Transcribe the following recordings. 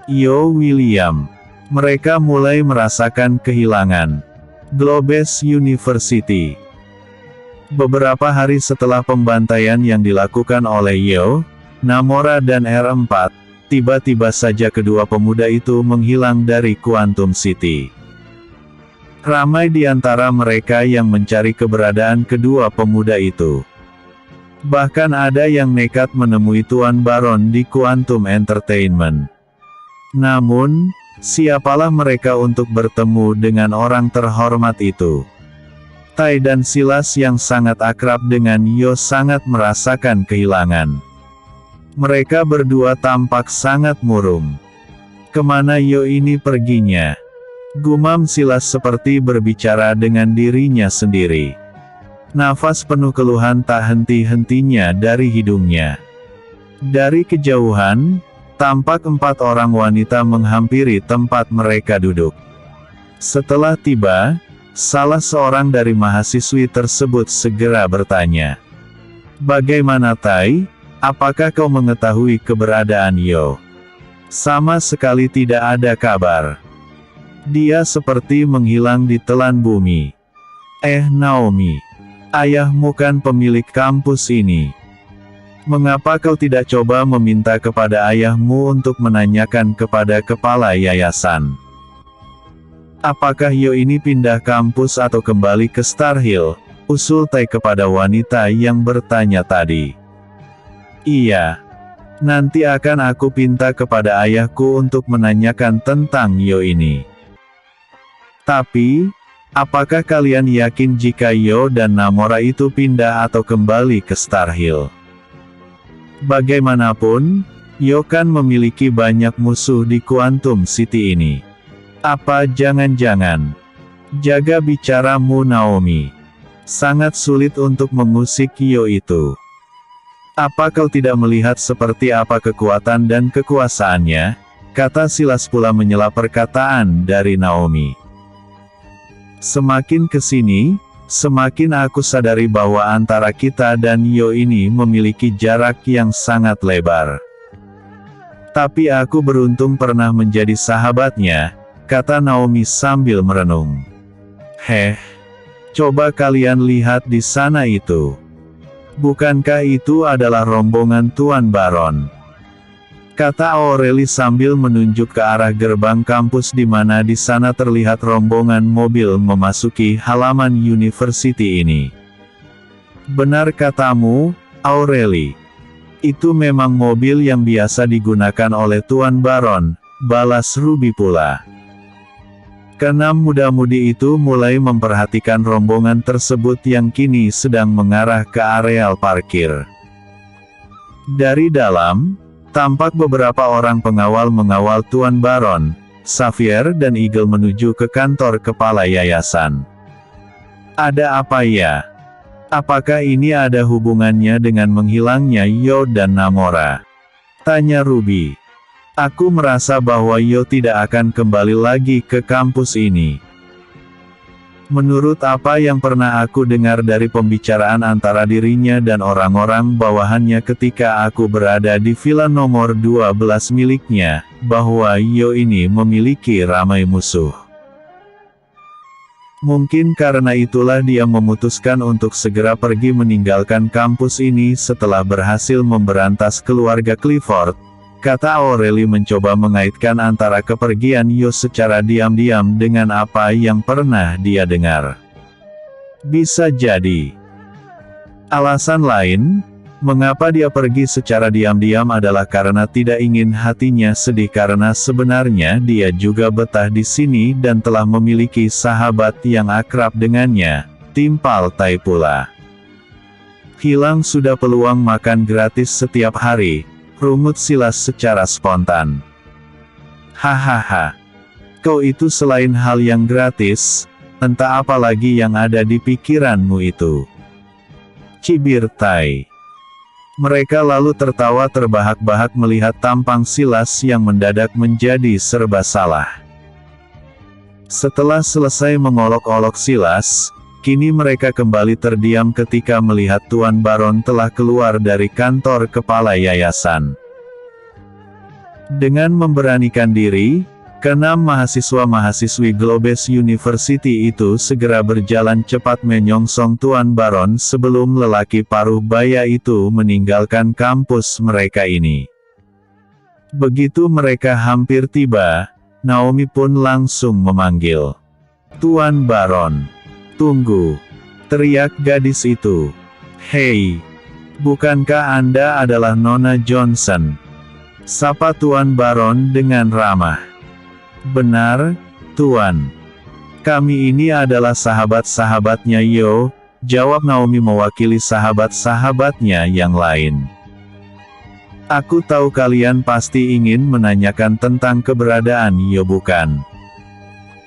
Yo William. Mereka mulai merasakan kehilangan. Globes University. Beberapa hari setelah pembantaian yang dilakukan oleh Yo, Namora dan R4, tiba-tiba saja kedua pemuda itu menghilang dari Quantum City. Ramai di antara mereka yang mencari keberadaan kedua pemuda itu. Bahkan ada yang nekat menemui Tuan Baron di Quantum Entertainment. Namun, siapalah mereka untuk bertemu dengan orang terhormat itu? Tai dan Silas yang sangat akrab dengan Yo sangat merasakan kehilangan. Mereka berdua tampak sangat murung. Kemana Yo ini perginya? Gumam Silas seperti berbicara dengan dirinya sendiri. Nafas penuh keluhan tak henti-hentinya dari hidungnya. Dari kejauhan, tampak 4 orang wanita menghampiri tempat mereka duduk. Setelah tiba, salah seorang dari mahasiswi tersebut segera bertanya. "Bagaimana Tai? Apakah kau mengetahui keberadaan Yo?" "Sama sekali tidak ada kabar. Dia seperti menghilang di telan bumi." Naomi, ayahmu kan pemilik kampus ini. Mengapa kau tidak coba meminta kepada ayahmu untuk menanyakan kepada kepala yayasan? Apakah Yo ini pindah kampus atau kembali ke Star Hill? Usul Tai kepada wanita yang bertanya tadi. "Iya. Nanti akan aku pinta kepada ayahku untuk menanyakan tentang Yo ini. Tapi, apakah kalian yakin jika Yo dan Namora itu pindah atau kembali ke Star Hill? Bagaimanapun, Yo kan memiliki banyak musuh di Quantum City ini. Apa jangan-jangan?" "Jaga bicaramu Naomi. Sangat sulit untuk mengusik Yo itu. Apa kau tidak melihat seperti apa kekuatan dan kekuasaannya?" kata Silas pula menyela perkataan dari Naomi. "Semakin kesini, semakin aku sadari bahwa antara kita dan Yo ini memiliki jarak yang sangat lebar. Tapi aku beruntung pernah menjadi sahabatnya," kata Naomi sambil merenung. Coba kalian lihat di sana itu. Bukankah itu adalah rombongan Tuan Baron?" kata Aureli sambil menunjuk ke arah gerbang kampus di mana di sana terlihat rombongan mobil memasuki halaman university ini. "Benar katamu, Aureli. Itu memang mobil yang biasa digunakan oleh Tuan Baron," balas Ruby pula. Keenam muda-mudi itu mulai memperhatikan rombongan tersebut yang kini sedang mengarah ke areal parkir. Dari dalam, tampak beberapa orang pengawal mengawal Tuan Baron, Xavier dan Eagle menuju ke kantor kepala yayasan. "Ada apa ya? Apakah ini ada hubungannya dengan menghilangnya Yo dan Namora?" tanya Ruby. "Aku merasa bahwa Yo tidak akan kembali lagi ke kampus ini. Menurut apa yang pernah aku dengar dari pembicaraan antara dirinya dan orang-orang bawahannya ketika aku berada di villa nomor 12 miliknya, bahwa Yo ini memiliki ramai musuh. Mungkin karena itulah dia memutuskan untuk segera pergi meninggalkan kampus ini setelah berhasil memberantas keluarga Clifford," kata Aureli mencoba mengaitkan antara kepergian Yo secara diam-diam dengan apa yang pernah dia dengar. "Bisa jadi. Alasan lain, mengapa dia pergi secara diam-diam adalah karena tidak ingin hatinya sedih karena sebenarnya dia juga betah di sini dan telah memiliki sahabat yang akrab dengannya," timpal Tai pula. "Hilang sudah peluang makan gratis setiap hari," rungut Silas secara spontan. "Hahaha. Kau itu selain hal yang gratis, entah apa lagi yang ada di pikiranmu itu," cibir Tai. Mereka lalu tertawa terbahak-bahak melihat tampang Silas yang mendadak menjadi serba salah. Setelah selesai mengolok-olok Silas, kini mereka kembali terdiam ketika melihat Tuan Baron telah keluar dari kantor kepala yayasan. Dengan memberanikan diri, keenam mahasiswa-mahasiswi Globes University itu segera berjalan cepat menyongsong Tuan Baron sebelum lelaki paruh baya itu meninggalkan kampus mereka ini. Begitu mereka hampir tiba, Naomi pun langsung memanggil, "Tuan Baron, tunggu!" teriak gadis itu. "Hei, bukankah Anda adalah Nona Johnson?" sapa Tuan Baron dengan ramah. "Benar, Tuan. Kami ini adalah sahabat-sahabatnya Yo," jawab Naomi mewakili sahabat-sahabatnya yang lain. "Aku tahu kalian pasti ingin menanyakan tentang keberadaan Yo, bukan?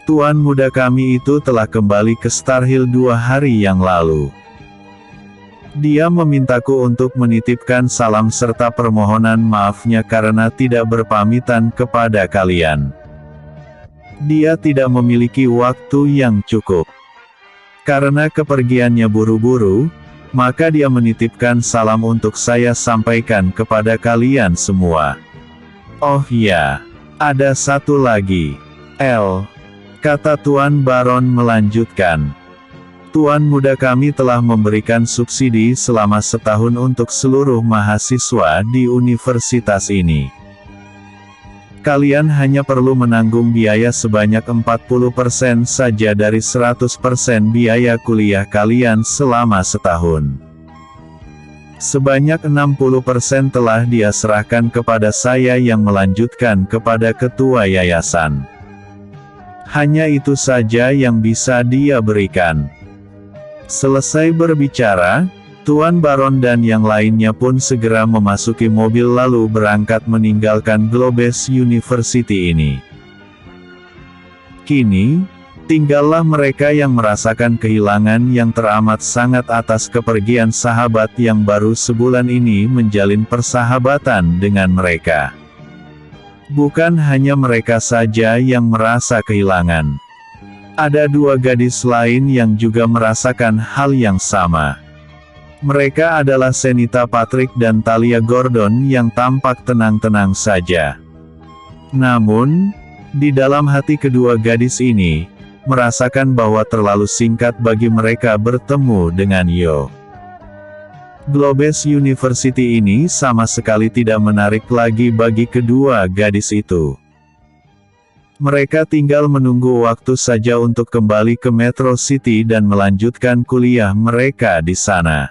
Tuan muda kami itu telah kembali ke Star Hill 2 hari yang lalu. Dia memintaku untuk menitipkan salam serta permohonan maafnya karena tidak berpamitan kepada kalian. Dia tidak memiliki waktu yang cukup. Karena kepergiannya buru-buru, maka dia menitipkan salam untuk saya sampaikan kepada kalian semua. Oh ya, ada satu lagi, El," kata Tuan Baron melanjutkan. "Tuan muda kami telah memberikan subsidi selama setahun untuk seluruh mahasiswa di universitas ini. Kalian hanya perlu menanggung biaya sebanyak 40% saja dari 100% biaya kuliah kalian selama setahun. Sebanyak 60% telah dia serahkan kepada saya yang melanjutkan kepada ketua yayasan. Hanya itu saja yang bisa dia berikan." Selesai berbicara, Tuan Baron dan yang lainnya pun segera memasuki mobil lalu berangkat meninggalkan Globes University ini. Kini, tinggallah mereka yang merasakan kehilangan yang teramat sangat atas kepergian sahabat yang baru sebulan ini menjalin persahabatan dengan mereka. Bukan hanya mereka saja yang merasa kehilangan. Ada dua gadis lain yang juga merasakan hal yang sama. Mereka adalah Senita Patrick dan Talia Gordon yang tampak tenang-tenang saja. Namun, di dalam hati kedua gadis ini, merasakan bahwa terlalu singkat bagi mereka bertemu dengan Yo. Globes University ini sama sekali tidak menarik lagi bagi kedua gadis itu. Mereka tinggal menunggu waktu saja untuk kembali ke Metro City dan melanjutkan kuliah mereka di sana.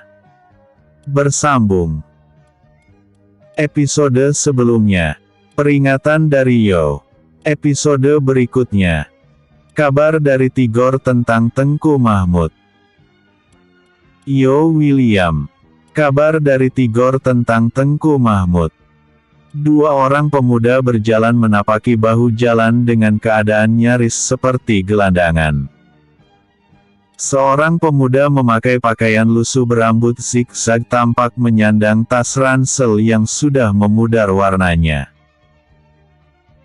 Bersambung. Episode sebelumnya. Peringatan dari Yo. Episode berikutnya. Kabar dari Tigor tentang Tengku Mahmud. Yo William. Kabar dari Tigor tentang Tengku Mahmud. Dua orang pemuda berjalan menapaki bahu jalan dengan keadaan nyaris seperti gelandangan. Seorang pemuda memakai pakaian lusuh berambut zigzag tampak menyandang tas ransel yang sudah memudar warnanya.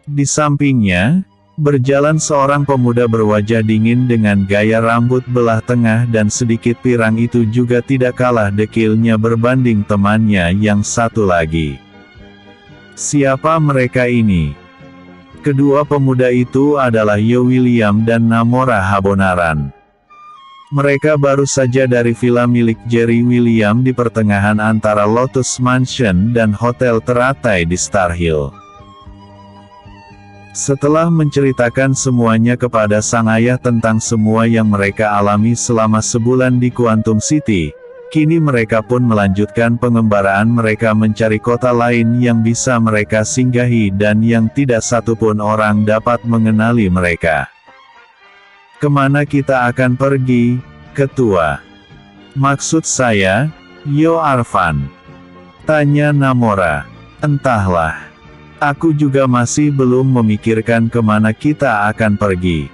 Di sampingnya, berjalan seorang pemuda berwajah dingin dengan gaya rambut belah tengah dan sedikit pirang itu juga tidak kalah dekilnya berbanding temannya yang satu lagi. Siapa mereka ini? Kedua pemuda itu adalah Yo William dan Namora Habonaran. Mereka baru saja dari villa milik Jerry William di pertengahan antara Lotus Mansion dan Hotel teratai di Star Hill. Setelah menceritakan semuanya kepada sang ayah tentang semua yang mereka alami selama sebulan di Quantum City, kini mereka pun melanjutkan pengembaraan mereka mencari kota lain yang bisa mereka singgahi dan yang tidak satupun orang dapat mengenali mereka. Kemana kita akan pergi, Ketua? Maksud saya, Yo Arvan. Tanya Namora. Entahlah. Aku juga masih belum memikirkan kemana kita akan pergi.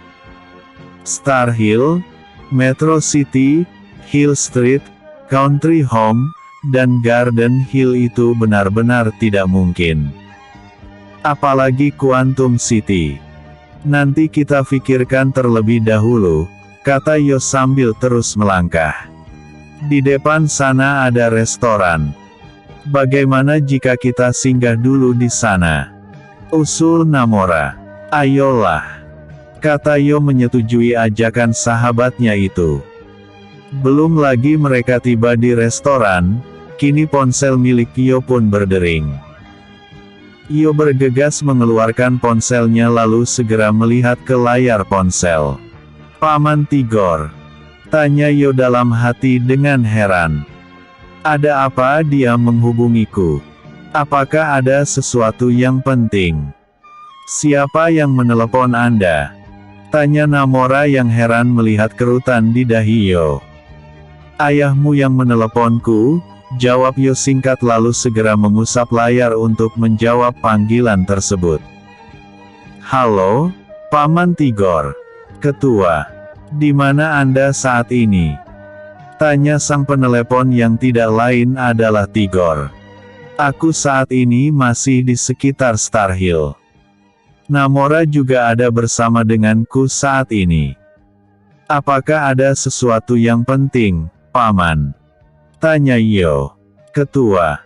Star Hill, Metro City, Hill Street, Country Home, dan Garden Hill itu benar-benar tidak mungkin. Apalagi Quantum City. Nanti kita pikirkan terlebih dahulu, kata Yo sambil terus melangkah. Di depan sana ada restoran. Bagaimana jika kita singgah dulu di sana? Usul Namora. Ayolah. Kata Yo menyetujui ajakan sahabatnya itu. Belum lagi mereka tiba di restoran, kini ponsel milik Yo pun berdering. Yo bergegas mengeluarkan ponselnya lalu segera melihat ke layar ponsel. "Paman Tigor?" tanya Yo dalam hati dengan heran. "Ada apa dia menghubungiku? Apakah ada sesuatu yang penting?" "Siapa yang menelepon Anda?" tanya Namora yang heran melihat kerutan di dahi Yo. "Ayahmu yang meneleponku," jawab Yo singkat lalu segera mengusap layar untuk menjawab panggilan tersebut. "Halo, Paman Tigor. Ketua. Di mana Anda saat ini?" tanya sang penelepon yang tidak lain adalah Tigor. "Aku saat ini masih di sekitar Star Hill. Namora juga ada bersama denganku saat ini." "Apakah ada sesuatu yang penting, Paman?" tanya Yo. "Ketua.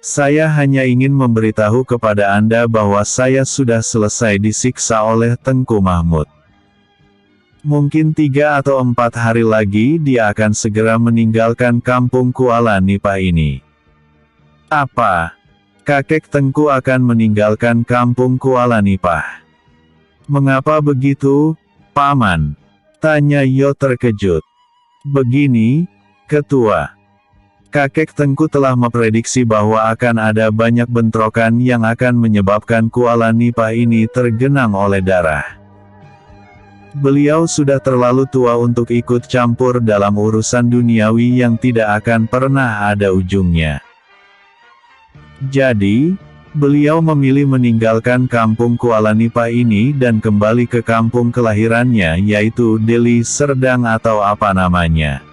Saya hanya ingin memberitahu kepada Anda bahwa saya sudah selesai disiksa oleh Tengku Mahmud. Mungkin 3 atau 4 hari lagi dia akan segera meninggalkan kampung Kuala Nipah ini." "Apa? Kakek Tengku akan meninggalkan kampung Kuala Nipah? Mengapa begitu, Paman?" tanya Yo terkejut. "Begini, Ketua. Kakek Tengku telah memprediksi bahwa akan ada banyak bentrokan yang akan menyebabkan Kuala Nipah ini tergenang oleh darah. Beliau sudah terlalu tua untuk ikut campur dalam urusan duniawi yang tidak akan pernah ada ujungnya. Jadi, beliau memilih meninggalkan kampung Kuala Nipah ini dan kembali ke kampung kelahirannya yaitu Deli Serdang atau apa namanya.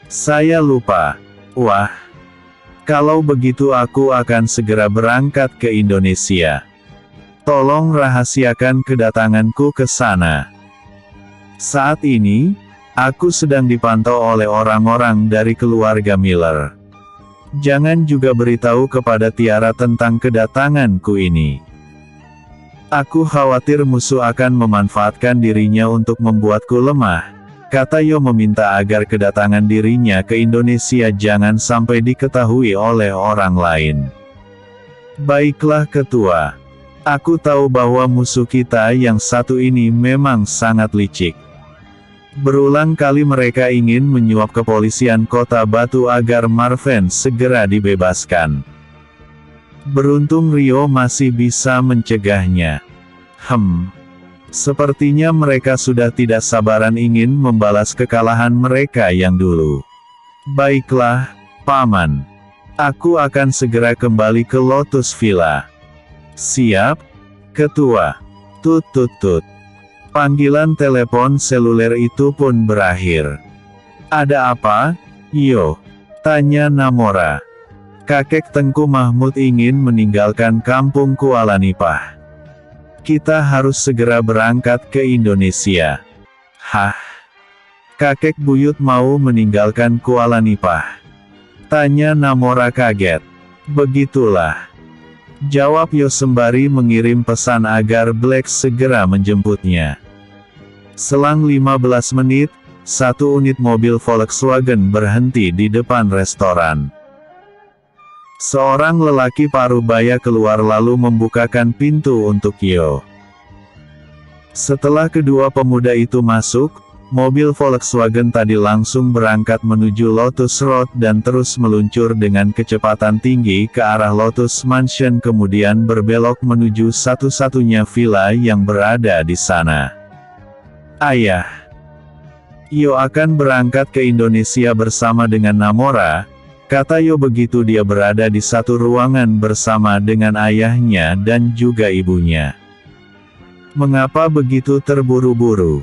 Saya lupa. Wah. Kalau begitu aku akan segera berangkat ke Indonesia. Tolong rahasiakan kedatanganku ke sana. Saat ini, aku sedang dipantau oleh orang-orang dari keluarga Miller. Jangan juga beritahu kepada Tiara tentang kedatanganku ini. Aku khawatir musuh akan memanfaatkan dirinya untuk membuatku lemah," kata Yo meminta agar kedatangan dirinya ke Indonesia jangan sampai diketahui oleh orang lain. "Baiklah Ketua. Aku tahu bahwa musuh kita yang satu ini memang sangat licik. Berulang kali mereka ingin menyuap kepolisian Kota Batu agar Marven segera dibebaskan. Beruntung Rio masih bisa mencegahnya. Sepertinya mereka sudah tidak sabaran ingin membalas kekalahan mereka yang dulu. Baiklah, Paman. Aku akan segera kembali ke Lotus Villa." "Siap, Ketua." Tut tut tut. Panggilan telepon seluler itu pun berakhir. "Ada apa, Yo?" tanya Namora. "Kakek Tengku Mahmud ingin meninggalkan kampung Kuala Nipah. Kita harus segera berangkat ke Indonesia." "Hah? Kakek buyut mau meninggalkan Kuala Nipah?" tanya Namora kaget. "Begitulah," jawab Yo sembari mengirim pesan agar Black segera menjemputnya. Selang 15 menit, satu unit mobil Volkswagen berhenti di depan restoran. Seorang lelaki parubaya keluar lalu membukakan pintu untuk Yo. Setelah kedua pemuda itu masuk, mobil Volkswagen tadi langsung berangkat menuju Lotus Road dan terus meluncur dengan kecepatan tinggi ke arah Lotus Mansion kemudian berbelok menuju satu-satunya villa yang berada di sana. "Ayah. Yo akan berangkat ke Indonesia bersama dengan Namora," kata Yo begitu dia berada di satu ruangan bersama dengan ayahnya dan juga ibunya. "Mengapa begitu terburu-buru?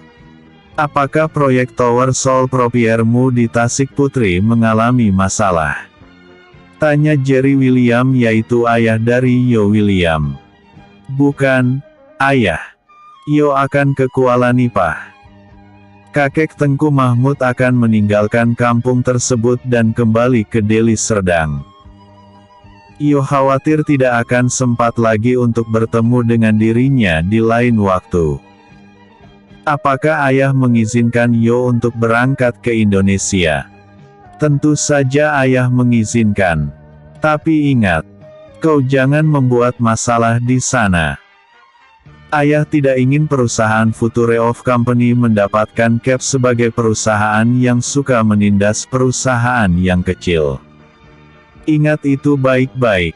Apakah proyek Tower Sol Propiermu di Tasik Putri mengalami masalah?" tanya Jerry William yaitu ayah dari Yo William. "Bukan, Ayah. Yo akan ke Kuala Nipah. Kakek Tengku Mahmud akan meninggalkan kampung tersebut dan kembali ke Deli Serdang." Yo khawatir tidak akan sempat lagi untuk bertemu dengan dirinya di lain waktu. Apakah ayah mengizinkan Yo untuk berangkat ke Indonesia? Tentu saja ayah mengizinkan. Tapi ingat, kau jangan membuat masalah di sana. Ayah tidak ingin perusahaan Future of Company mendapatkan cap sebagai perusahaan yang suka menindas perusahaan yang kecil. Ingat itu baik-baik,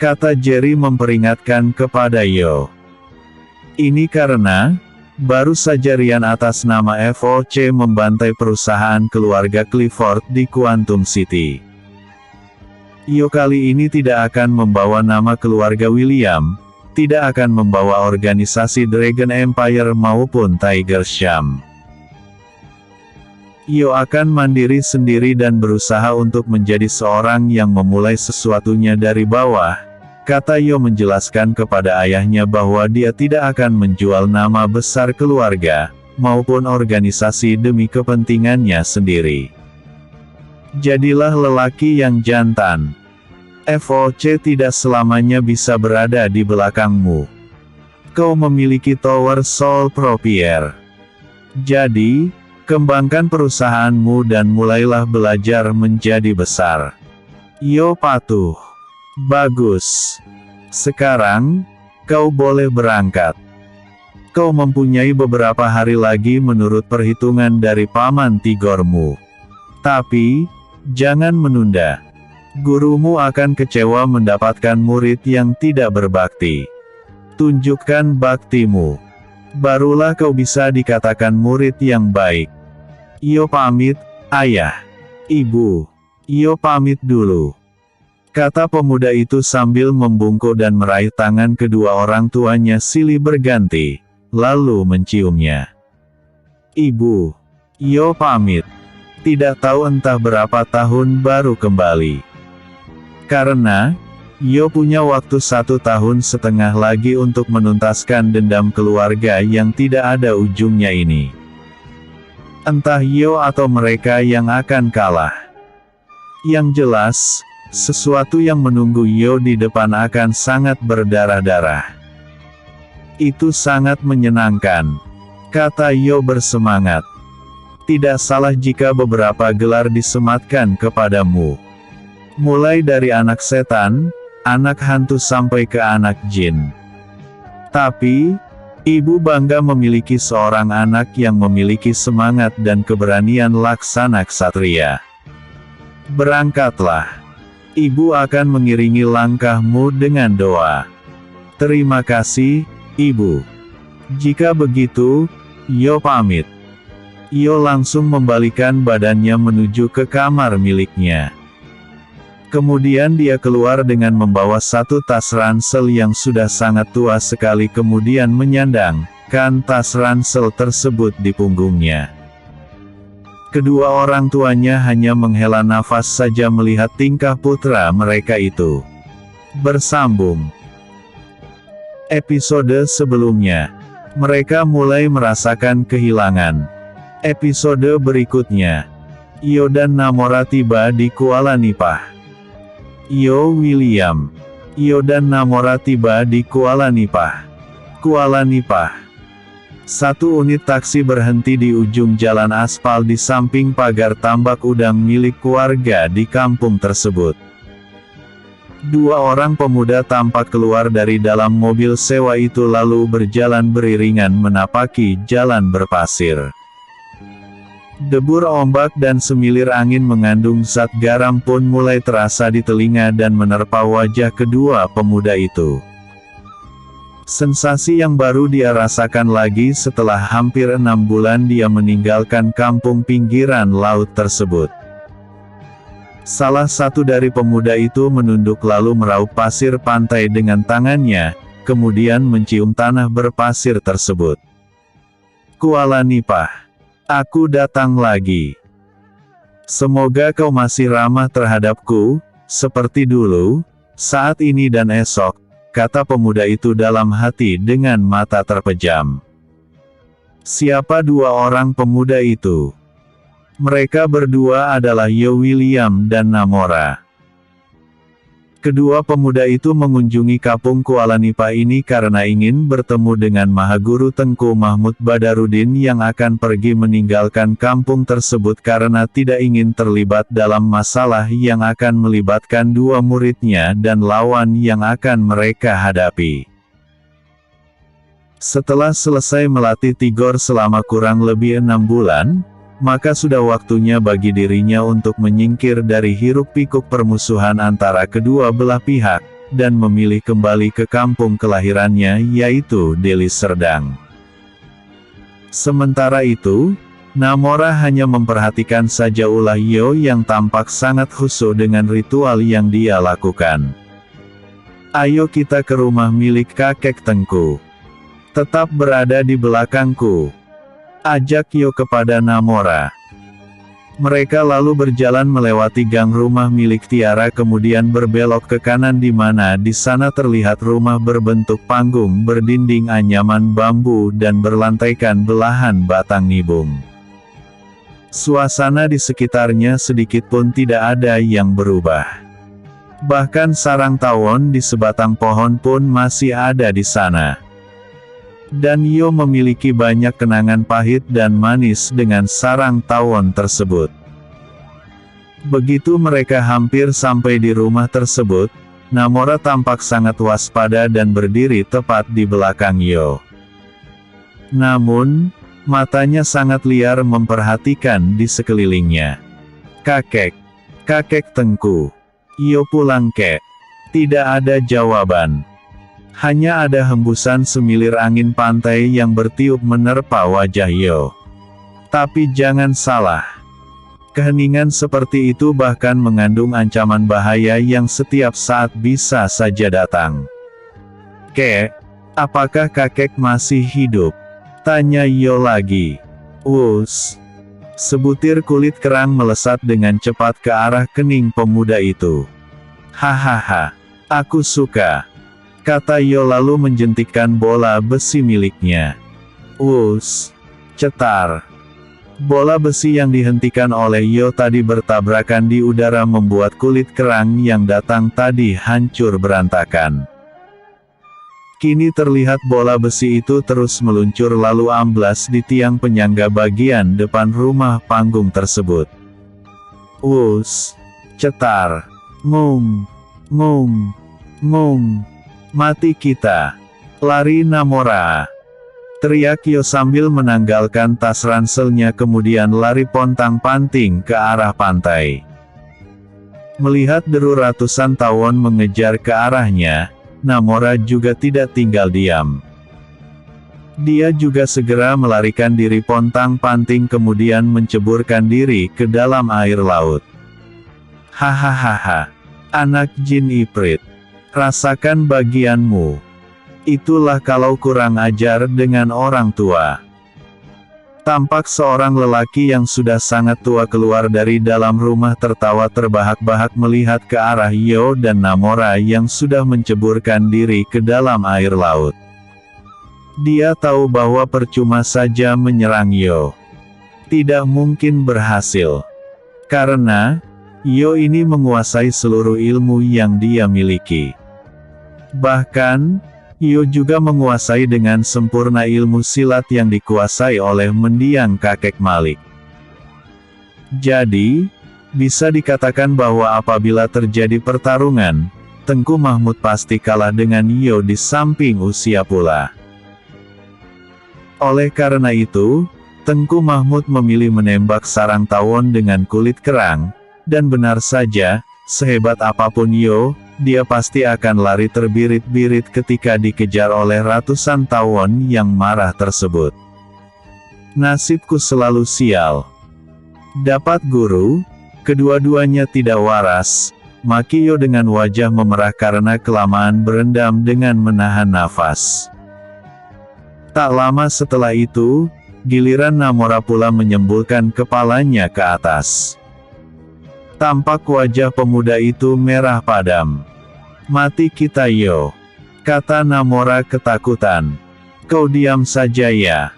kata Jerry memperingatkan kepada Yo. Ini karena, baru saja Ryan atas nama FOC membantai perusahaan keluarga Clifford di Quantum City. Yo kali ini tidak akan membawa nama keluarga William, tidak akan membawa organisasi Dragon Empire maupun Tiger Sham. Yo akan mandiri sendiri dan berusaha untuk menjadi seorang yang memulai sesuatunya dari bawah, kata Yo menjelaskan kepada ayahnya bahwa dia tidak akan menjual nama besar keluarga, maupun organisasi demi kepentingannya sendiri. Jadilah lelaki yang jantan. FOC tidak selamanya bisa berada di belakangmu. Kau memiliki Tower Soul Propier. Jadi, kembangkan perusahaanmu dan mulailah belajar menjadi besar. Yo patuh. Bagus. Sekarang, kau boleh berangkat. Kau mempunyai beberapa hari lagi menurut perhitungan dari Paman Tigormu. Tapi, jangan menunda. Gurumu akan kecewa mendapatkan murid yang tidak berbakti. Tunjukkan baktimu. Barulah kau bisa dikatakan murid yang baik. Yo pamit, ayah. Ibu. Yo pamit dulu. Kata pemuda itu sambil membungkuk dan meraih tangan kedua orang tuanya silih berganti, lalu menciumnya. Ibu. Yo pamit. Tidak tahu entah berapa tahun baru kembali. Karena, Yo punya waktu 1,5 tahun lagi untuk menuntaskan dendam keluarga yang tidak ada ujungnya ini. Entah Yo atau mereka yang akan kalah. Yang jelas, sesuatu yang menunggu Yo di depan akan sangat berdarah-darah. Itu sangat menyenangkan, kata Yo bersemangat. Tidak salah jika beberapa gelar disematkan kepadamu. Mulai dari anak setan, anak hantu sampai ke anak jin. Tapi, ibu bangga memiliki seorang anak yang memiliki semangat dan keberanian laksana ksatria. Berangkatlah. Ibu akan mengiringi langkahmu dengan doa. Terima kasih, Ibu. Jika begitu, Yo pamit. Yo langsung membalikan badannya menuju ke kamar miliknya. Kemudian dia keluar dengan membawa satu tas ransel yang sudah sangat tua sekali kemudian menyandangkan tas ransel tersebut di punggungnya. Kedua orang tuanya hanya menghela nafas saja melihat tingkah putra mereka itu. Bersambung. Episode sebelumnya. Mereka mulai merasakan kehilangan. Episode berikutnya. Yo dan Namora tiba di Kuala Nipah. Yo William. Yo dan Namora tiba di Kuala Nipah. Kuala Nipah. Satu unit taksi berhenti di ujung jalan aspal di samping pagar tambak udang milik keluarga di kampung tersebut. Dua orang pemuda tampak keluar dari dalam mobil sewa itu lalu berjalan beriringan menapaki jalan berpasir. Debur ombak dan semilir angin mengandung zat garam pun mulai terasa di telinga dan menerpa wajah kedua pemuda itu. Sensasi yang baru dia rasakan lagi setelah hampir 6 bulan dia meninggalkan kampung pinggiran laut tersebut. Salah satu dari pemuda itu menunduk lalu meraup pasir pantai dengan tangannya, kemudian mencium tanah berpasir tersebut. Kuala Nipah. Aku datang lagi. Semoga kau masih ramah terhadapku, seperti dulu, saat ini dan esok, kata pemuda itu dalam hati dengan mata terpejam. Siapa dua orang pemuda itu? Mereka berdua adalah Yo William dan Namora. Kedua pemuda itu mengunjungi Kampung Kuala Nipah ini karena ingin bertemu dengan Mahaguru Tengku Mahmud Badarudin yang akan pergi meninggalkan kampung tersebut karena tidak ingin terlibat dalam masalah yang akan melibatkan dua muridnya dan lawan yang akan mereka hadapi. Setelah selesai melatih Tigor selama kurang lebih 6 bulan, maka sudah waktunya bagi dirinya untuk menyingkir dari hiruk-pikuk permusuhan antara kedua belah pihak, dan memilih kembali ke kampung kelahirannya yaitu Deli Serdang. Sementara itu, Namora hanya memperhatikan saja ulah Yo yang tampak sangat khusyuk dengan ritual yang dia lakukan. "Ayo kita ke rumah milik kakek Tengku. Tetap berada di belakangku," ajak Yo kepada Namora. Mereka lalu berjalan melewati gang rumah milik Tiara kemudian berbelok ke kanan di mana di sana terlihat rumah berbentuk panggung berdinding anyaman bambu dan berlantaikan belahan batang nibung. Suasana di sekitarnya sedikit pun tidak ada yang berubah. Bahkan sarang tawon di sebatang pohon pun masih ada di sana. Dan Yo memiliki banyak kenangan pahit dan manis dengan sarang tawon tersebut. Begitu mereka hampir sampai di rumah tersebut, Namora tampak sangat waspada dan berdiri tepat di belakang Yo. Namun, matanya sangat liar memperhatikan di sekelilingnya. Kakek Tengku. Yo pulang kek?" Tidak ada jawaban. Hanya ada hembusan semilir angin pantai yang bertiup menerpa wajah Yo. Tapi jangan salah. Keheningan seperti itu bahkan mengandung ancaman bahaya yang setiap saat bisa saja datang. "Kek, apakah kakek masih hidup?" tanya Yo lagi. "Wus." Sebutir kulit kerang melesat dengan cepat ke arah kening pemuda itu. "Hahaha, aku suka," kata Yo lalu menjentikkan bola besi miliknya. Wus! Cetar! Bola besi yang dihentikan oleh Yo tadi bertabrakan di udara membuat kulit kerang yang datang tadi hancur berantakan. Kini terlihat bola besi itu terus meluncur lalu amblas di tiang penyangga bagian depan rumah panggung tersebut. Wus! Cetar! Ngung! Ngung! Ngung! "Mati kita! Lari Namora!" teriak Yo sambil menanggalkan tas ranselnya kemudian lari pontang-panting ke arah pantai. Melihat deru ratusan tawon mengejar ke arahnya, Namora juga tidak tinggal diam. Dia juga segera melarikan diri pontang-panting kemudian menceburkan diri ke dalam air laut. "Hahaha! Anak jin iprit! Rasakan bagianmu. Itulah kalau kurang ajar dengan orang tua." Tampak seorang lelaki yang sudah sangat tua keluar dari dalam rumah tertawa terbahak-bahak melihat ke arah Yo dan Namora yang sudah menceburkan diri ke dalam air laut. Dia tahu bahwa percuma saja menyerang Yo. Tidak mungkin berhasil. Karena Yo ini menguasai seluruh ilmu yang dia miliki. Bahkan, Yo juga menguasai dengan sempurna ilmu silat yang dikuasai oleh mendiang kakek Malik. Jadi, bisa dikatakan bahwa apabila terjadi pertarungan, Tengku Mahmud pasti kalah dengan Yo di samping usia pula. Oleh karena itu, Tengku Mahmud memilih menembak sarang tawon dengan kulit kerang, dan benar saja, sehebat apapun Yo, dia pasti akan lari terbirit-birit ketika dikejar oleh ratusan tawon yang marah tersebut. Nasibku selalu sial. Dapat guru, kedua-duanya tidak waras, maki Yo dengan wajah memerah karena kelamaan berendam dengan menahan nafas. Tak lama setelah itu, giliran Namora pula menyembulkan kepalanya ke atas. Tampak wajah pemuda itu merah padam. "Mati kita Yo," kata Namora ketakutan. "Kau diam saja ya."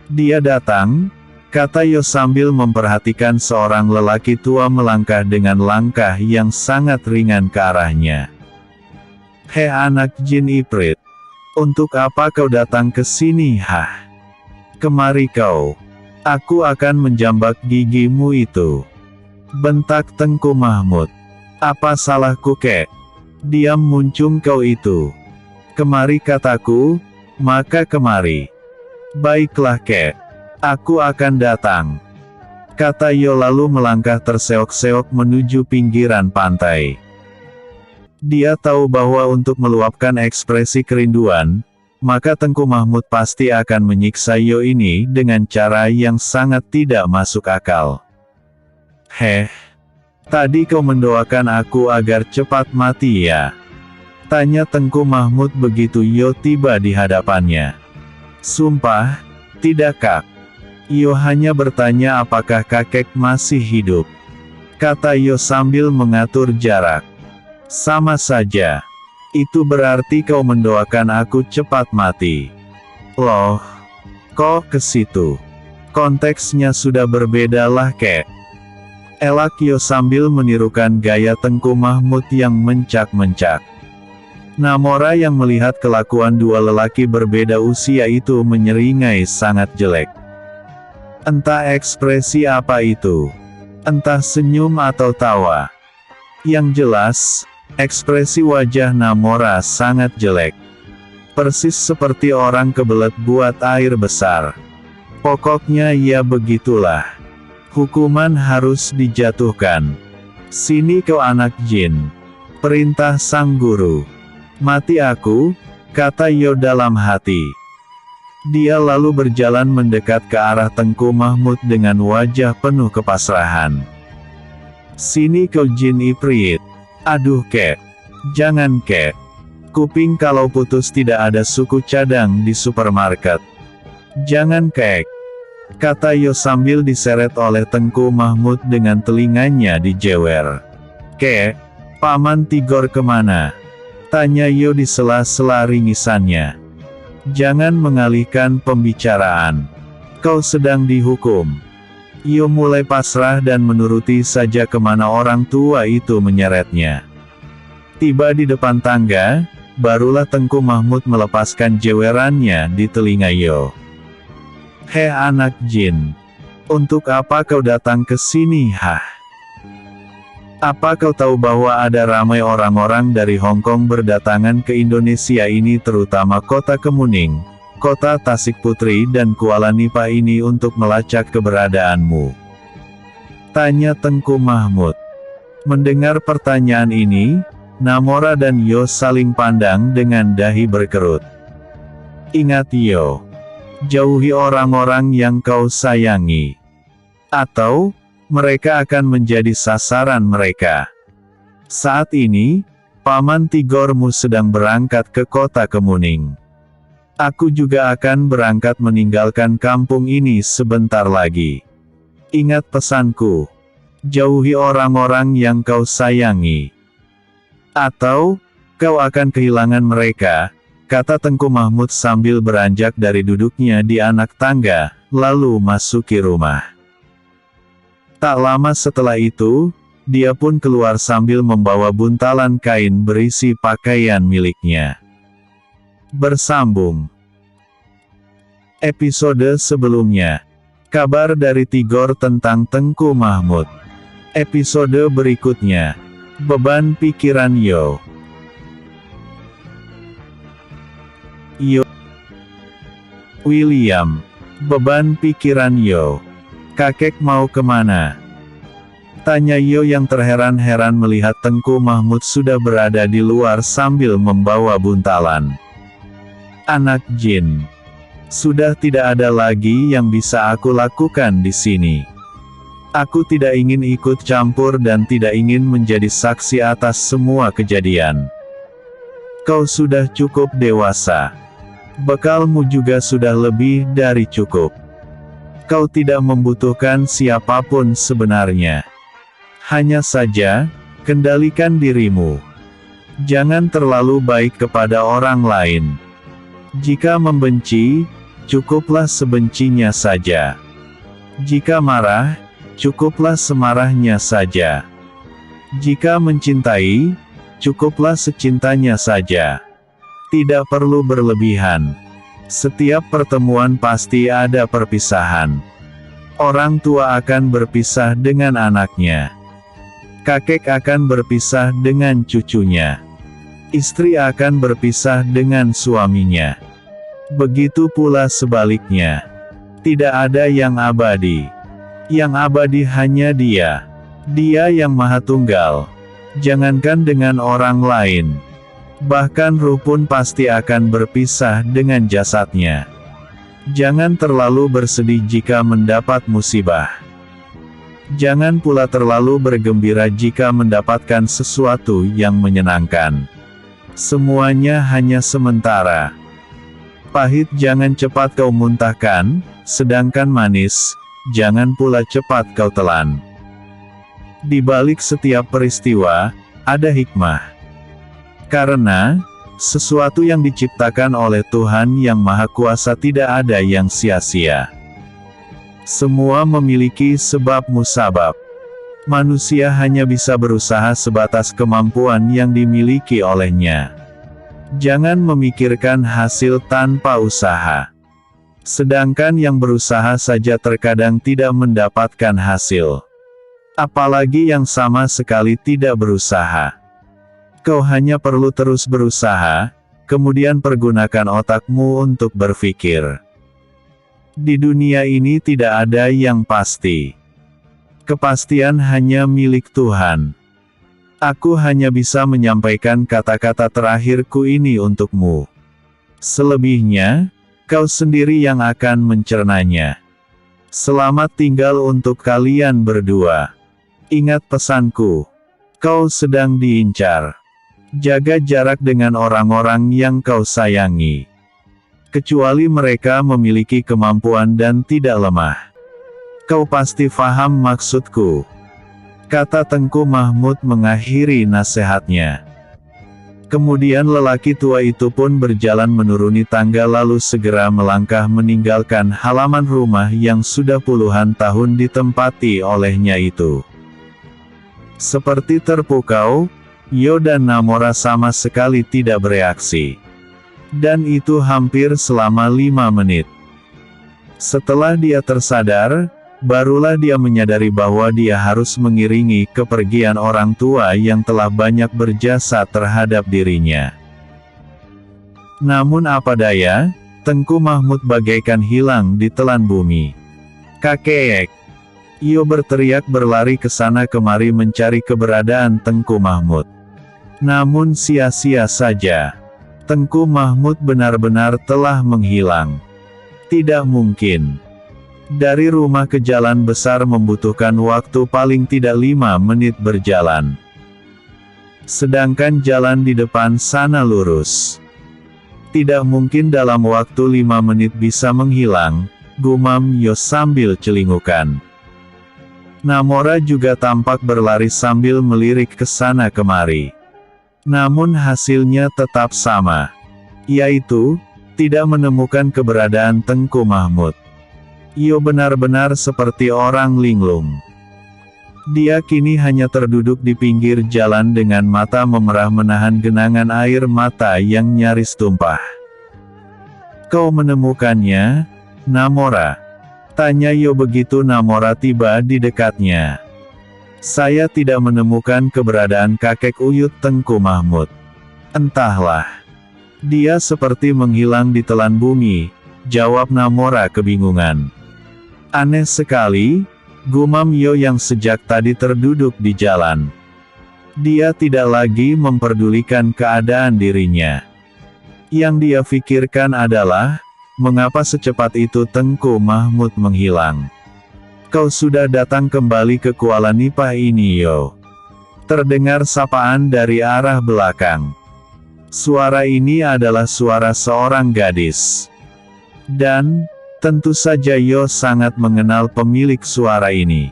"Dia datang," kata Yo sambil memperhatikan seorang lelaki tua melangkah dengan langkah yang sangat ringan ke arahnya. Hei anak jin Iprit. Untuk apa kau datang ke sini hah? Kemari kau. Aku akan menjambak gigimu itu. Bentak Tengku Mahmud. Apa salahku kek? Diam muncung kau itu. Kemari kataku, maka kemari. Baiklah kek. Aku akan datang. Kata Yo lalu melangkah terseok-seok menuju pinggiran pantai. Dia tahu bahwa untuk meluapkan ekspresi kerinduan, maka Tengku Mahmud pasti akan menyiksa Yo ini dengan cara yang sangat tidak masuk akal. Heh, tadi kau mendoakan aku agar cepat mati ya? Tanya Tengku Mahmud begitu Yo tiba di hadapannya. Sumpah, tidak kak. Yo hanya bertanya apakah kakek masih hidup. Kata Yo sambil mengatur jarak. Sama saja. Itu berarti kau mendoakan aku cepat mati. Loh, kok ke situ? Konteksnya sudah berbeda lah kek. Elak Yo sambil menirukan gaya Tengku Mahmud yang mencak-mencak. Namora yang melihat kelakuan dua lelaki berbeda usia itu menyeringai sangat jelek. Entah ekspresi apa itu. Entah senyum atau tawa. Yang jelas, ekspresi wajah Namora sangat jelek. Persis seperti orang kebelet buat air besar. Pokoknya ya begitulah. Hukuman harus dijatuhkan. Sini kau anak jin. Perintah sang guru. Mati aku, kata Yo dalam hati. Dia lalu berjalan mendekat ke arah Tengku Mahmud dengan wajah penuh kepasrahan. Sini kau jin Iprit. Aduh kek. Jangan kek. Kuping kalau putus tidak ada suku cadang di supermarket. Jangan kek. Kata Yo sambil diseret oleh Tengku Mahmud dengan telinganya dijewer. Kek, Paman Tigor kemana? Tanya Yo di sela-sela ringisannya. Jangan mengalihkan pembicaraan. Kau sedang dihukum. Yo mulai pasrah dan menuruti saja kemana orang tua itu menyeretnya. Tiba di depan tangga, barulah Tengku Mahmud melepaskan jewerannya di telinga Yo. Hei anak jin. Untuk apa kau datang ke sini hah? Apa kau tahu bahwa ada ramai orang-orang dari Hong Kong berdatangan ke Indonesia ini terutama kota Kemuning, kota Tasik Putri dan Kuala Nipah ini untuk melacak keberadaanmu? Tanya Tengku Mahmud. Mendengar pertanyaan ini, Namora dan Yo saling pandang dengan dahi berkerut. Ingat Yo. Jauhi orang-orang yang kau sayangi. Atau, mereka akan menjadi sasaran mereka. Saat ini, Paman Tigormu sedang berangkat ke kota Kemuning. Aku juga akan berangkat meninggalkan kampung ini sebentar lagi. Ingat pesanku. Jauhi orang-orang yang kau sayangi. Atau, kau akan kehilangan mereka, kata Tengku Mahmud sambil beranjak dari duduknya di anak tangga, lalu masuki rumah. Tak lama setelah itu, dia pun keluar sambil membawa buntalan kain berisi pakaian miliknya. Bersambung. Episode sebelumnya. Kabar dari Tigor tentang Tengku Mahmud. Episode berikutnya. Beban pikiran Yo. William. Beban pikiran Yo. Kakek mau kemana? Tanya Yo yang terheran-heran melihat Tengku Mahmud sudah berada di luar sambil membawa buntalan. Anak jin. Sudah tidak ada lagi yang bisa aku lakukan di sini. Aku tidak ingin ikut campur dan tidak ingin menjadi saksi atas semua kejadian. Kau sudah cukup dewasa. Bekalmu juga sudah lebih dari cukup. Kau tidak membutuhkan siapapun sebenarnya. Hanya saja, kendalikan dirimu. Jangan terlalu baik kepada orang lain. Jika membenci, cukuplah sebencinya saja. Jika marah, cukuplah semarahnya saja. Jika mencintai, Cukuplah secintanya saja. Tidak perlu berlebihan. Setiap pertemuan pasti ada perpisahan. Orang tua akan berpisah dengan anaknya. Kakek akan berpisah dengan cucunya. Istri akan berpisah dengan suaminya. Begitu pula sebaliknya. Tidak ada yang abadi. Yang abadi hanya Dia. Dia yang Maha Tunggal. Jangankan dengan orang lain. Bahkan ruh pun pasti akan berpisah dengan jasadnya. Jangan terlalu bersedih jika mendapat musibah. Jangan pula terlalu bergembira jika mendapatkan sesuatu yang menyenangkan. Semuanya hanya sementara. Pahit jangan cepat kau muntahkan, sedangkan manis, jangan pula cepat kau telan. Di balik setiap peristiwa, ada hikmah. Karena, sesuatu yang diciptakan oleh Tuhan Yang Maha Kuasa tidak ada yang sia-sia. Semua memiliki sebab musabab. Manusia hanya bisa berusaha sebatas kemampuan yang dimiliki olehnya. Jangan memikirkan hasil tanpa usaha. Sedangkan yang berusaha saja terkadang tidak mendapatkan hasil. Apalagi yang sama sekali tidak berusaha. Kau hanya perlu terus berusaha, kemudian pergunakan otakmu untuk berpikir. Di dunia ini tidak ada yang pasti. Kepastian hanya milik Tuhan. Aku hanya bisa menyampaikan kata-kata terakhirku ini untukmu. Selebihnya, kau sendiri yang akan mencernanya. Selamat tinggal untuk kalian berdua. Ingat pesanku. Kau sedang diincar. Jaga jarak dengan orang-orang yang kau sayangi. Kecuali mereka memiliki kemampuan dan tidak lemah. Kau pasti paham maksudku. Kata Tengku Mahmud mengakhiri nasihatnya. Kemudian lelaki tua itu pun berjalan menuruni tangga lalu segera melangkah meninggalkan halaman rumah yang sudah puluhan tahun ditempati olehnya itu. Seperti terpukau, Yo dan Namora sama sekali tidak bereaksi. Dan itu hampir selama 5 menit. Setelah dia tersadar, barulah dia menyadari bahwa dia harus mengiringi kepergian orang tua yang telah banyak berjasa terhadap dirinya. Namun apa daya, Tengku Mahmud bagaikan hilang di telan bumi. Kakek! Yo berteriak berlari ke sana kemari mencari keberadaan Tengku Mahmud. Namun sia-sia saja. Tengku Mahmud benar-benar telah menghilang. Tidak mungkin. Dari rumah ke jalan besar membutuhkan waktu paling tidak 5 menit berjalan. Sedangkan jalan di depan sana lurus. Tidak mungkin dalam waktu 5 menit bisa menghilang, gumam Yo sambil celingukan. Namora juga tampak berlari sambil melirik ke sana kemari. Namun hasilnya tetap sama. Yaitu, tidak menemukan keberadaan Tengku Mahmud. Yo benar-benar seperti orang linglung. Dia kini hanya terduduk di pinggir jalan dengan mata memerah menahan genangan air mata yang nyaris tumpah. Kau menemukannya, Namora? Tanya Yo begitu Namora tiba di dekatnya. Saya tidak menemukan keberadaan kakek uyut Tengku Mahmud. Entahlah. Dia seperti menghilang di telan bumi, jawab Namora kebingungan. Aneh sekali, gumam Yo yang sejak tadi terduduk di jalan. Dia tidak lagi memperdulikan keadaan dirinya. Yang dia pikirkan adalah, mengapa secepat itu Tengku Mahmud menghilang. Kau sudah datang kembali ke Kuala Nipah ini Yo. Terdengar sapaan dari arah belakang. Suara ini adalah suara seorang gadis. Dan, tentu saja Yo sangat mengenal pemilik suara ini.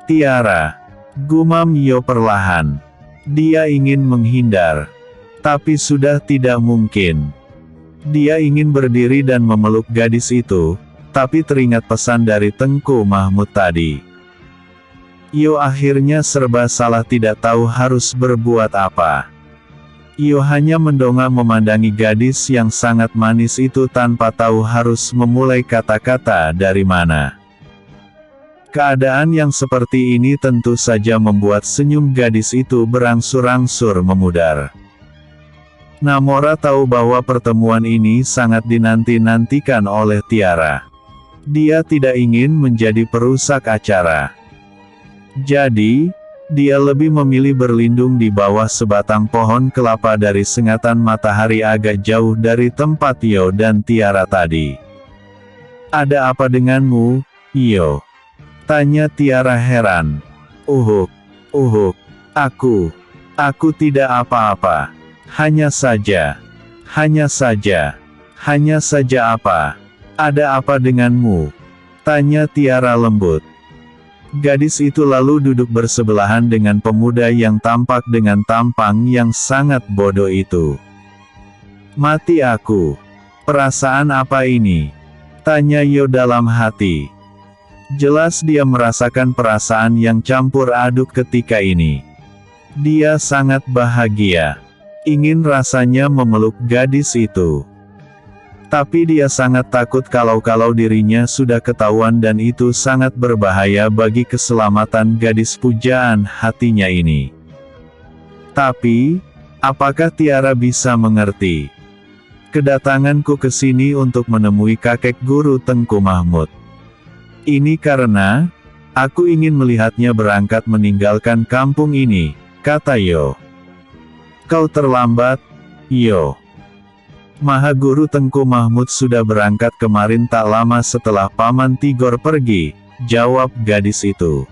Tiara. Gumam Yo perlahan. Dia ingin menghindar. Tapi sudah tidak mungkin. Dia ingin berdiri dan memeluk gadis itu. Tapi teringat pesan dari Tengku Mahmud tadi. Yo akhirnya serba salah tidak tahu harus berbuat apa. Yo hanya mendongak memandangi gadis yang sangat manis itu tanpa tahu harus memulai kata-kata dari mana. Keadaan yang seperti ini tentu saja membuat senyum gadis itu berangsur-angsur memudar. Namora tahu bahwa pertemuan ini sangat dinanti-nantikan oleh Tiara. Dia tidak ingin menjadi perusak acara. Jadi, dia lebih memilih berlindung di bawah sebatang pohon kelapa dari sengatan matahari agak jauh dari tempat Yo dan Tiara tadi. "Ada apa denganmu, Yo?" tanya Tiara heran. Uhuk, aku tidak apa-apa. Hanya saja apa? Ada apa denganmu? Tanya Tiara lembut. Gadis itu lalu duduk bersebelahan dengan pemuda yang tampak dengan tampang yang sangat bodoh itu. "Mati aku. Perasaan apa ini?" tanya Yo dalam hati. Jelas dia merasakan perasaan yang campur aduk ketika ini. Dia sangat bahagia. Ingin rasanya memeluk gadis itu. Tapi dia sangat takut kalau dirinya sudah ketahuan dan itu sangat berbahaya bagi keselamatan gadis pujaan hatinya ini. Tapi, apakah Tiara bisa mengerti? Kedatanganku ke sini untuk menemui kakek guru Tengku Mahmud. Ini karena, aku ingin melihatnya berangkat meninggalkan kampung ini, kata Yo. Kau terlambat, Yo. Maha Guru Tengku Mahmud sudah berangkat kemarin tak lama setelah Paman Tigor pergi, jawab gadis itu.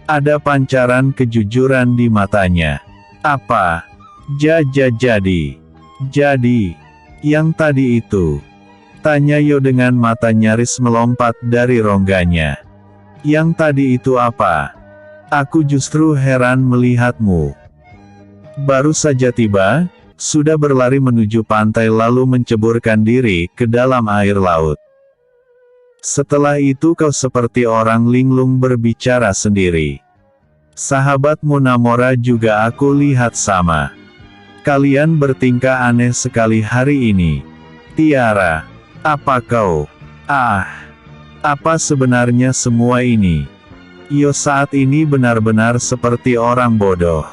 Ada pancaran kejujuran di matanya. Apa? Jadi, yang tadi itu? Tanya Yo dengan mata nyaris melompat dari rongganya. Yang tadi itu apa? Aku justru heran melihatmu. Baru saja tiba, sudah berlari menuju pantai lalu menceburkan diri ke dalam air laut. Setelah itu kau seperti orang linglung berbicara sendiri. Sahabatmu Namora juga aku lihat sama. Kalian bertingkah aneh sekali hari ini. Tiara, apa kau? Apa sebenarnya semua ini? Yo saat ini benar-benar seperti orang bodoh.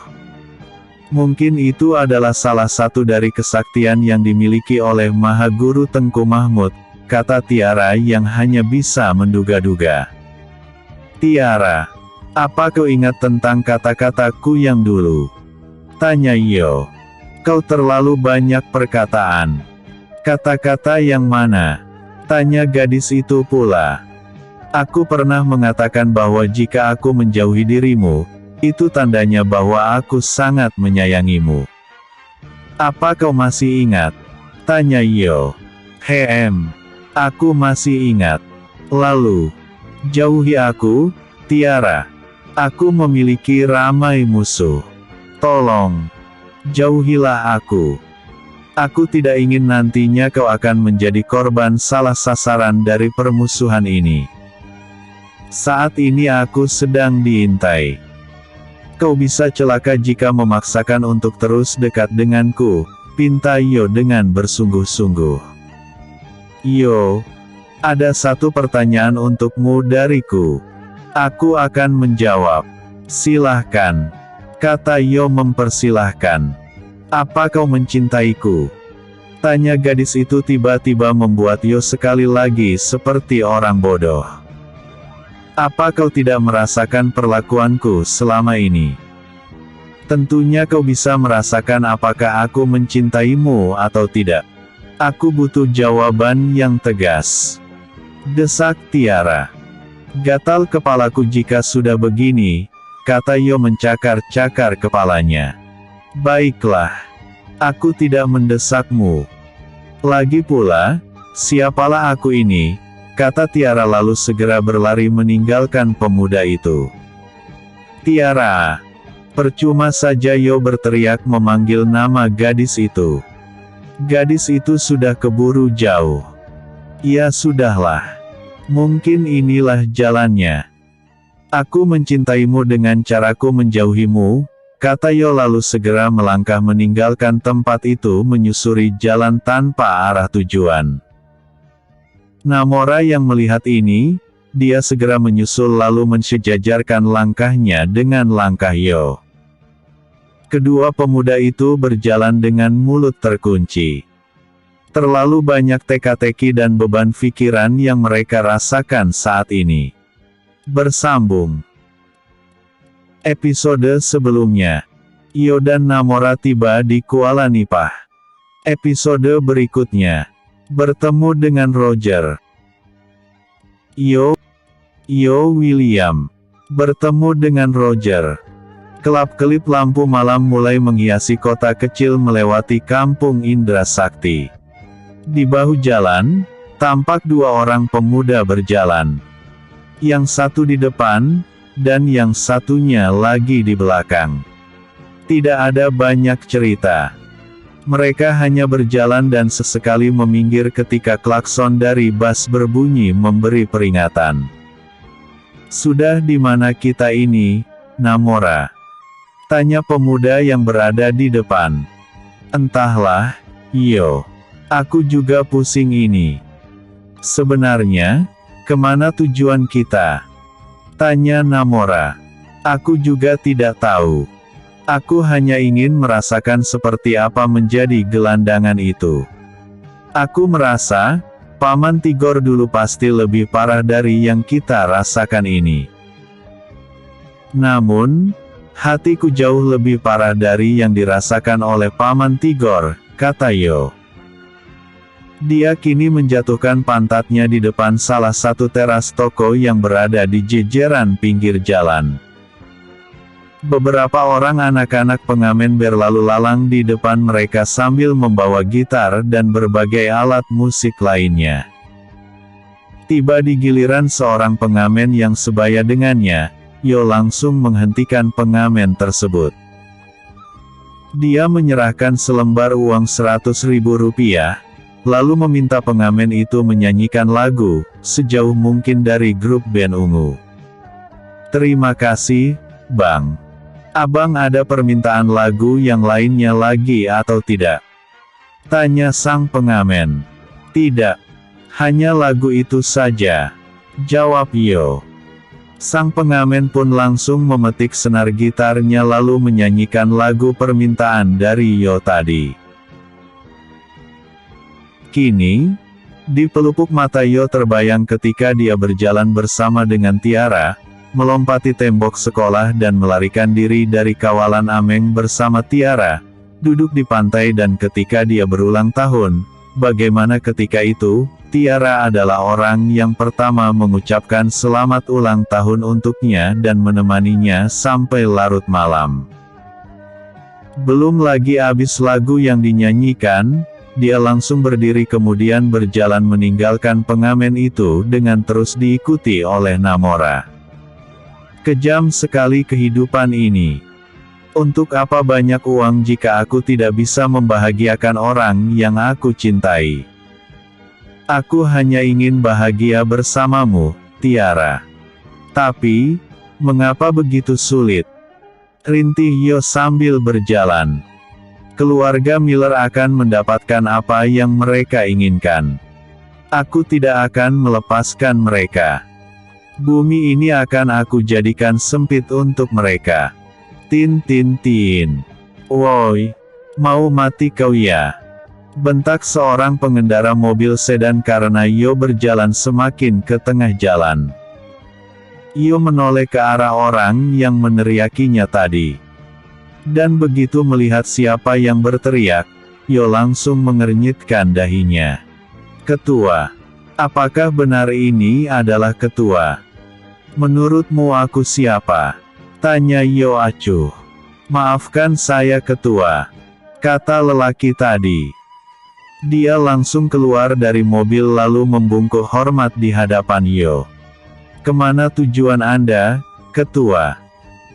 Mungkin itu adalah salah satu dari kesaktian yang dimiliki oleh Maha Guru Tengku Mahmud, kata Tiara yang hanya bisa menduga-duga. Tiara, apa kau ingat tentang kata-kataku yang dulu? Tanya Yo. Kau terlalu banyak perkataan. Kata-kata yang mana? Tanya gadis itu pula. Aku pernah mengatakan bahwa jika aku menjauhi dirimu, itu tandanya bahwa aku sangat menyayangimu. Apa kau masih ingat? Tanya Yo. Aku masih ingat. Lalu, jauhi aku, Tiara. Aku memiliki ramai musuh. Tolong, jauhilah aku. Aku tidak ingin nantinya kau akan menjadi korban salah sasaran dari permusuhan ini. Saat ini aku sedang diintai. Kau bisa celaka jika memaksakan untuk terus dekat denganku, pinta Yo dengan bersungguh-sungguh. Yo, ada satu pertanyaan untukmu dariku. Aku akan menjawab. Silahkan, kata Yo mempersilahkan. Apa kau mencintaiku? Tanya gadis itu tiba-tiba membuat Yo sekali lagi seperti orang bodoh. Apa kau tidak merasakan perlakuanku selama ini? Tentunya kau bisa merasakan apakah aku mencintaimu atau tidak. Aku butuh jawaban yang tegas. Desak Tiara. Gatal kepalaku jika sudah begini, kata Yo mencakar-cakar kepalanya. Baiklah. Aku tidak mendesakmu. Lagi pula, siapalah aku ini? Kata Tiara lalu segera berlari meninggalkan pemuda itu. Tiara. Percuma saja Yo berteriak memanggil nama gadis itu. Gadis itu sudah keburu jauh. Ya sudahlah. Mungkin inilah jalannya. Aku mencintaimu dengan caraku menjauhimu, kata Yo lalu segera melangkah meninggalkan tempat itu menyusuri jalan tanpa arah tujuan. Namora yang melihat ini, dia segera menyusul lalu mensejajarkan langkahnya dengan langkah Yo. Kedua pemuda itu berjalan dengan mulut terkunci. Terlalu banyak teka-teki dan beban pikiran yang mereka rasakan saat ini. Bersambung. Episode sebelumnya, Yo dan Namora tiba di Kuala Nipah. Episode berikutnya, bertemu dengan Roger. Yo William bertemu dengan Roger. Kelap-kelip lampu malam mulai menghiasi kota kecil melewati kampung Indra Sakti. Di bahu jalan, tampak dua orang pemuda berjalan. Yang satu di depan, dan yang satunya lagi di belakang. Tidak ada banyak cerita. Mereka hanya berjalan dan sesekali meminggir ketika klakson dari bus berbunyi memberi peringatan. Sudah di mana kita ini, Namora? Tanya pemuda yang berada di depan. Entahlah, Yo. Aku juga pusing ini. Sebenarnya, kemana tujuan kita? Tanya Namora. Aku juga tidak tahu. Aku hanya ingin merasakan seperti apa menjadi gelandangan itu. Aku merasa, Paman Tigor dulu pasti lebih parah dari yang kita rasakan ini. Namun, hatiku jauh lebih parah dari yang dirasakan oleh Paman Tigor, kata Yo. Dia kini menjatuhkan pantatnya di depan salah satu teras toko yang berada di jejeran pinggir jalan. Beberapa orang anak-anak pengamen berlalu lalang di depan mereka sambil membawa gitar dan berbagai alat musik lainnya. Tiba di giliran seorang pengamen yang sebaya dengannya, Yo langsung menghentikan pengamen tersebut. Dia menyerahkan selembar uang Rp100.000, lalu meminta pengamen itu menyanyikan lagu, sejauh mungkin dari grup band ungu. Terima kasih, Bang. Abang ada permintaan lagu yang lainnya lagi atau tidak? Tanya sang pengamen. Tidak. Hanya lagu itu saja. Jawab Yo. Sang pengamen pun langsung memetik senar gitarnya lalu menyanyikan lagu permintaan dari Yo tadi. Kini, di pelupuk mata Yo terbayang ketika dia berjalan bersama dengan Tiara, melompati tembok sekolah dan melarikan diri dari kawalan Ameng bersama Tiara, duduk di pantai dan ketika dia berulang tahun, bagaimana ketika itu, Tiara adalah orang yang pertama mengucapkan selamat ulang tahun untuknya dan menemaninya sampai larut malam. Belum lagi habis lagu yang dinyanyikan, dia langsung berdiri kemudian berjalan meninggalkan pengamen itu dengan terus diikuti oleh Namora. Kejam sekali kehidupan ini. Untuk apa banyak uang jika aku tidak bisa membahagiakan orang yang aku cintai? Aku hanya ingin bahagia bersamamu, Tiara. Tapi, mengapa begitu sulit? Rintih Yo sambil berjalan. Keluarga Miller akan mendapatkan apa yang mereka inginkan. Aku tidak akan melepaskan mereka. Bumi ini akan aku jadikan sempit untuk mereka. Tin tin tin. Woi, mau mati kau ya? Bentak seorang pengendara mobil sedan karena Yo berjalan semakin ke tengah jalan. Yo menoleh ke arah orang yang meneriakinya tadi. Dan begitu melihat siapa yang berteriak, Yo langsung mengernyitkan dahinya. Ketua. Apakah benar ini adalah ketua? Menurutmu aku siapa? Tanya Yo acuh. Maafkan saya ketua. Kata lelaki tadi. Dia langsung keluar dari mobil lalu membungkuk hormat di hadapan Yo. Kemana tujuan Anda, ketua?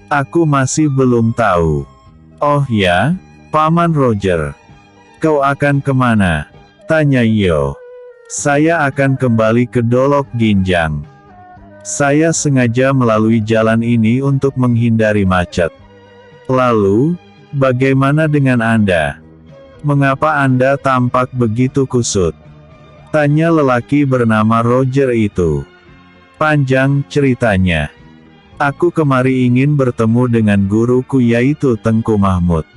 Aku masih belum tahu. Oh ya, Paman Roger. Kau akan kemana? Tanya Yo. Saya akan kembali ke Dolok Ginjang. Saya sengaja melalui jalan ini untuk menghindari macet. Lalu, bagaimana dengan Anda? Mengapa Anda tampak begitu kusut? Tanya lelaki bernama Roger itu. Panjang ceritanya. Aku kemari ingin bertemu dengan guruku yaitu Tengku Mahmud.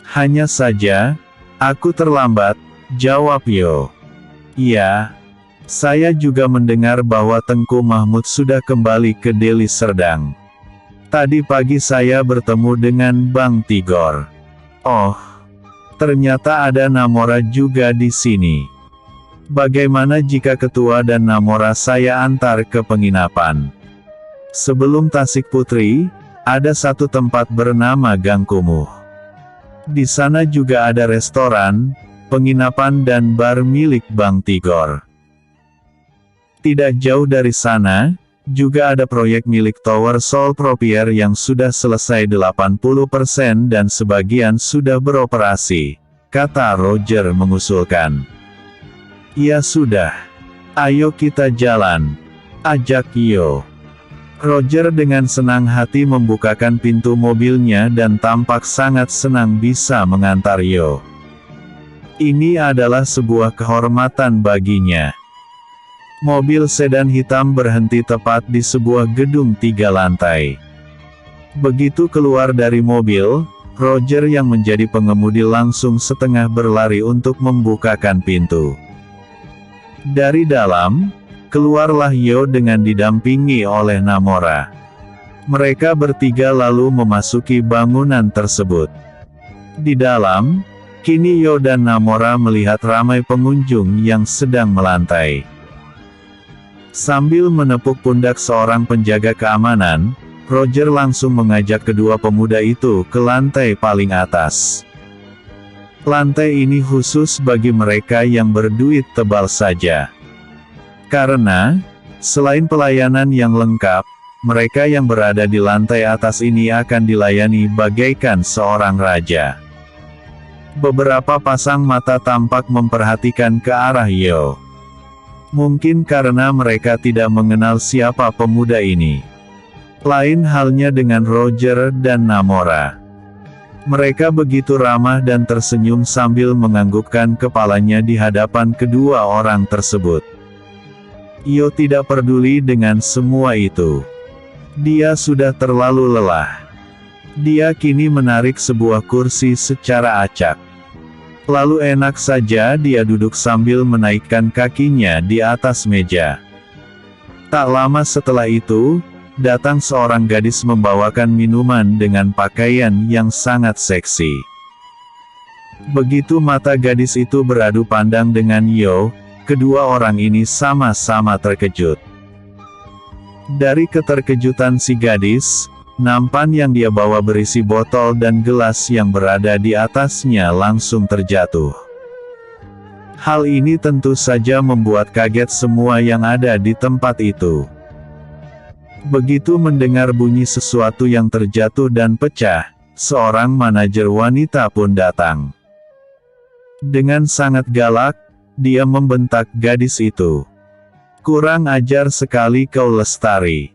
Hanya saja, aku terlambat, jawab Yo. Ya, saya juga mendengar bahwa Tengku Mahmud sudah kembali ke Deli Serdang. Tadi pagi saya bertemu dengan Bang Tigor. Oh, ternyata ada Namora juga di sini. Bagaimana jika ketua dan Namora saya antar ke penginapan? Sebelum Tasik Putri, ada satu tempat bernama Gang Kumuh. Di sana juga ada restoran, penginapan dan bar milik Bang Tigor. Tidak jauh dari sana, juga ada proyek milik Tower Sol Propier yang sudah selesai 80% dan sebagian sudah beroperasi, kata Roger mengusulkan. Ya sudah. Ayo kita jalan, ajak Yo. Roger dengan senang hati membukakan pintu mobilnya dan tampak sangat senang bisa mengantar Yo. Ini adalah sebuah kehormatan baginya. Mobil sedan hitam berhenti tepat di sebuah gedung 3 lantai. Begitu keluar dari mobil, Roger yang menjadi pengemudi langsung setengah berlari untuk membukakan pintu. Dari dalam, keluarlah Yo dengan didampingi oleh Namora. Mereka bertiga lalu memasuki bangunan tersebut. Di dalam, kini Yo dan Namora melihat ramai pengunjung yang sedang melantai. Sambil menepuk pundak seorang penjaga keamanan, Roger langsung mengajak kedua pemuda itu ke lantai paling atas. Lantai ini khusus bagi mereka yang berduit tebal saja. Karena, selain pelayanan yang lengkap, mereka yang berada di lantai atas ini akan dilayani bagaikan seorang raja. Beberapa pasang mata tampak memperhatikan ke arah Yo. Mungkin karena mereka tidak mengenal siapa pemuda ini. Lain halnya dengan Roger dan Namora. Mereka begitu ramah dan tersenyum sambil menganggukkan kepalanya di hadapan kedua orang tersebut. Yo tidak peduli dengan semua itu. Dia sudah terlalu lelah. Dia kini menarik sebuah kursi secara acak. Lalu enak saja dia duduk sambil menaikkan kakinya di atas meja. Tak lama setelah itu, datang seorang gadis membawakan minuman dengan pakaian yang sangat seksi. Begitu mata gadis itu beradu pandang dengan Yo, kedua orang ini sama-sama terkejut. Dari keterkejutan si gadis, nampan yang dia bawa berisi botol dan gelas yang berada di atasnya langsung terjatuh. Hal ini tentu saja membuat kaget semua yang ada di tempat itu. Begitu mendengar bunyi sesuatu yang terjatuh dan pecah, seorang manajer wanita pun datang. Dengan sangat galak, dia membentak gadis itu. Kurang ajar sekali kau Lestari.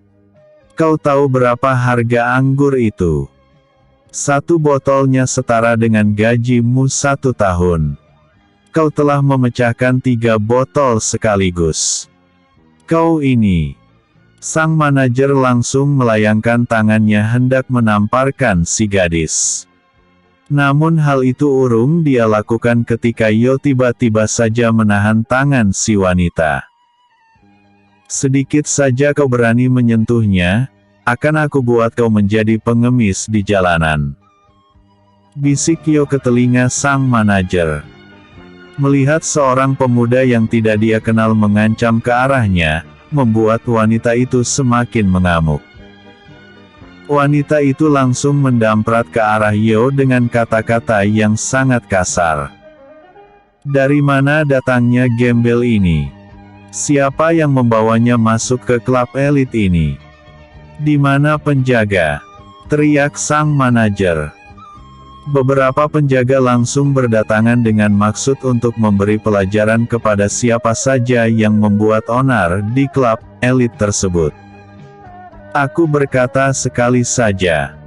Kau tahu berapa harga anggur itu? 1 botolnya setara dengan gajimu 1 tahun. Kau telah memecahkan 3 botol sekaligus. Kau ini. Sang manajer langsung melayangkan tangannya hendak menamparkan si gadis. Namun hal itu urung dia lakukan ketika Yo tiba-tiba saja menahan tangan si wanita. Sedikit saja kau berani menyentuhnya, akan aku buat kau menjadi pengemis di jalanan. Bisik Yo ke telinga sang manajer. Melihat seorang pemuda yang tidak dia kenal mengancam ke arahnya, membuat wanita itu semakin mengamuk. Wanita itu langsung mendamprat ke arah Yo dengan kata-kata yang sangat kasar. Dari mana datangnya gembel ini? Siapa yang membawanya masuk ke klub elit ini? Di mana penjaga? Teriak sang manajer. Beberapa penjaga langsung berdatangan dengan maksud untuk memberi pelajaran kepada siapa saja yang membuat onar di klub elit tersebut. Aku berkata sekali saja.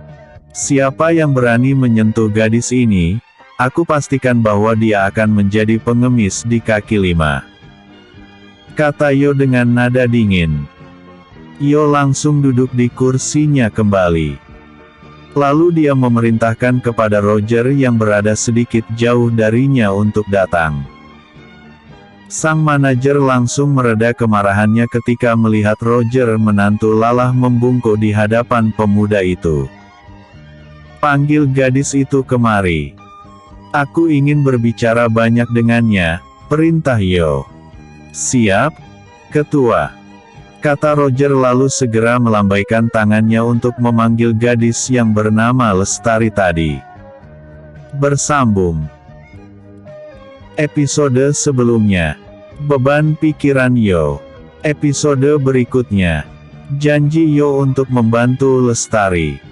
Siapa yang berani menyentuh gadis ini, aku pastikan bahwa dia akan menjadi pengemis di kaki lima. Kata Yo dengan nada dingin. Yo langsung duduk di kursinya kembali. Lalu dia memerintahkan kepada Roger yang berada sedikit jauh darinya untuk datang. Sang manajer langsung mereda kemarahannya ketika melihat Roger menantu lalah membungkuk di hadapan pemuda itu. Panggil gadis itu kemari. Aku ingin berbicara banyak dengannya, perintah Yo. Siap, Ketua. Kata Roger lalu segera melambaikan tangannya untuk memanggil gadis yang bernama Lestari tadi. Bersambung. Episode sebelumnya. Beban pikiran Yo. Episode berikutnya. Janji Yo untuk membantu Lestari.